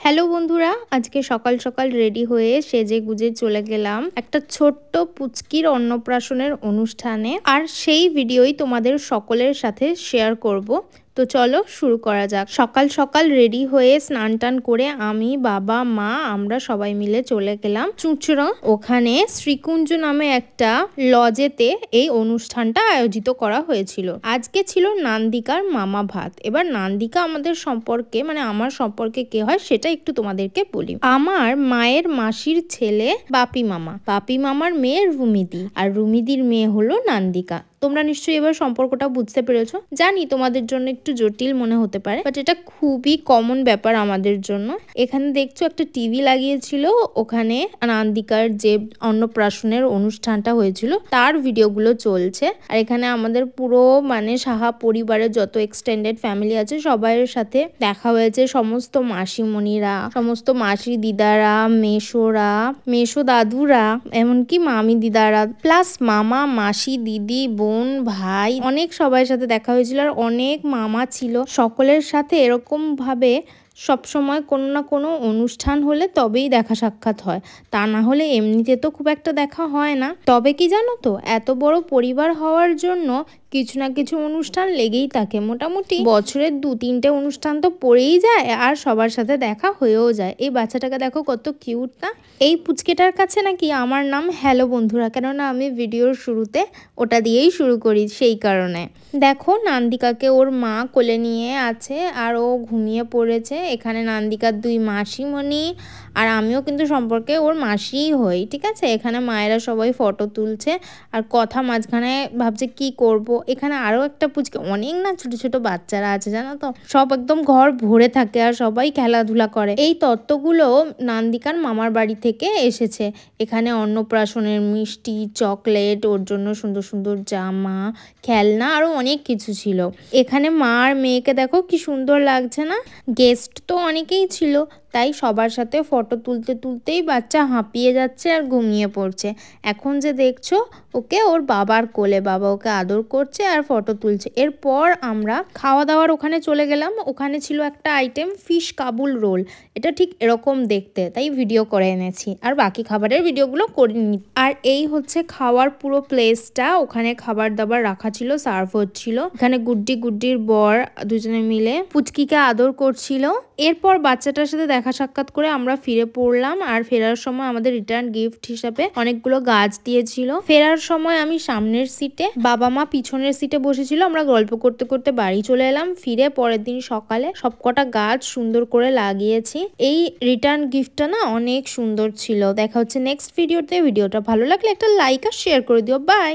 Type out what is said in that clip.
Hello বন্ধুরা, আজকে সকাল সকাল রেডি হয়ে সেজে গুজে চলে গেলাম একটা ছোট্ট পুচকির অন্নপ্রাশনের অনুষ্ঠানে। আর সেই ভিডিওই তোমাদের সকলের সাথে শেয়ার করব। তো চলো শুরু করা যাক। সকাল সকাল রেডি হয়ে স্নান টান করে আমি, বাবা, মা আমরা সবাই মিলে চলে গেলাম চুঁচুড়া। ওখানে শ্রীকুঞ্জ নামে একটা লজেতে এই অনুষ্ঠানটা আয়োজিত করা হয়েছিল। আজকে ছিল নান্দিকার মামা ভাত। এবার নান্দিকা আমাদের সম্পর্কে মানে আমার সম্পর্কে কে হয় সেটা একটু তোমাদেরকে বলি। আমার মায়ের মাসির ছেলে বাপি মামা, বাপি মামার মেয়ে রুমিদি, আর রুমিদির মেয়ে হলো নান্দিকা। তোমরা নিশ্চয়ই এবার সম্পর্কটা বুঝতে পেরেছো। জানি তোমাদের জন্য একটু জটিল মনে হতে পারে, বাট এটা খুবই কমন ব্যাপার আমাদের জন্য। এখানে দেখছো একটা টিভি লাগিয়েছিল, ওখানে নান্দিকার যে অন্নপ্রাশনের অনুষ্ঠানটা হয়েছিল তার ভিডিওগুলো চলছে। আর এখানে আমাদের পুরো মানে সাহা পরিবারের যত এক্সটেন্ডেড ফ্যামিলি আছে সবাইয়ের সাথে দেখা হয়েছে। সমস্ত মাসিমণিরা, সমস্ত মাসি দিদারা, মেসোরা, মেসো দাদুরা, এমনকি মামি দিদারা, প্লাস মামা, মাসি, দিদি, বোন, ভাই, অনেক সবার সাথে দেখা হয়েছিল। আর অনেক মামা ছিল। সকলের সাথে এরকম ভাবে সবসময় কোনো না কোনো অনুষ্ঠান হলে তবেই দেখা সাক্ষাৎ হয়, তা না হলে এমনিতে তো খুব একটা দেখা হয় না। তবে কি জানো তো, এত বড় পরিবার হওয়ার জন্য কিছু না কিছু অনুষ্ঠান লেগেই থাকে। মোটামুটি বছরের 2-3টে অনুষ্ঠান তো পড়েই যায়, আর সবার সাথে দেখা হয়েও যায়। এই বাচ্চাটাকে দেখো কত কিউট না। এই পুচকেটার কাছে নাকি আমার নাম হ্যালো বন্ধুরা, কেননা আমি ভিডিওর শুরুতে ওটা দিয়েই শুরু করি, সেই কারণে। দেখো নান্দিকাকে ওর মা কোলে নিয়ে আছে আর ও ঘুমিয়ে পড়েছে। এখানে নান্দিকার 2 মাসিমণি, আর আমিও কিন্তু সম্পর্কে ওর মাসিই হই, ঠিক আছে। এখানে মায়েরা সবাই ফটো তুলছে আর কথা মাঝখানে ভাবছে কি করব। এখানে আরো একটা পুচকে, অনেক না ছোট ছোট বাচ্চারা আছে জানো তো, সব একদম ঘর ভরে থাকে আর সবাই খেলাধুলা করে। এই তত্ত্বগুলো নান্দিকার মামার বাড়ি থেকে এসেছে। এখানে অন্নপ্রাশনের মিষ্টি, চকলেট, ওর জন্য সুন্দর সুন্দর জামা, খেলনা, আরো অনেক কিছু ছিল। এখানে মা আর মেয়েকে দেখো কি সুন্দর লাগছে না। গেস্ট তো অনেকেই ছিল, তাই সবার সাথে ফটো তুলতে তুলতেই বাচ্চা হাঁপিয়ে যাচ্ছে আর ঘুমিয়ে পড়ছে। এখন যে দেখছো ওকে ওর বাবার কোলে, বাবা ওকে আদর করছে আর ফটো তুলছে। এরপর আমরা খাওয়া দাওয়ার ওখানে চলে গেলাম। ওখানে ছিল একটা আইটেম ফিশ কাবুল রোল, এটা ঠিক এরকম দেখতে, তাই ভিডিও করে এনেছি আর বাকি খাবারের ভিডিওগুলো করিনি। আর এই হচ্ছে খাওয়ার পুরো প্লেসটা। ওখানে খাবার দাবার রাখা ছিল, সার্ভ হচ্ছিল। এখানে গুড্ডির বর দুজনে মিলে পুচকিকে আদর করছিল। এরপর বাচ্চাটার সাথে দেখা সাক্ষাৎ করে আমরা ফিরে পড়লাম। আর ফেরার সময় আমাদের রিটার্ন গিফট হিসাবে অনেকগুলো গাছ দিয়েছিল। ফেরার সময় আমি সামনের সিটে, বাবা মা পিছনের সিটে বসেছিল। আমরা গল্প করতে করতে বাড়ি চলে এলাম। ফিরে পরের দিন সকালে সবকটা গাছ সুন্দর করে লাগিয়েছি। এই রিটার্ন গিফটটা না অনেক সুন্দর ছিল। দেখা হচ্ছে নেক্সট ভিডিওতে। ভিডিওটা ভালো লাগলে একটা লাইক আর শেয়ার করে দিও। বাই।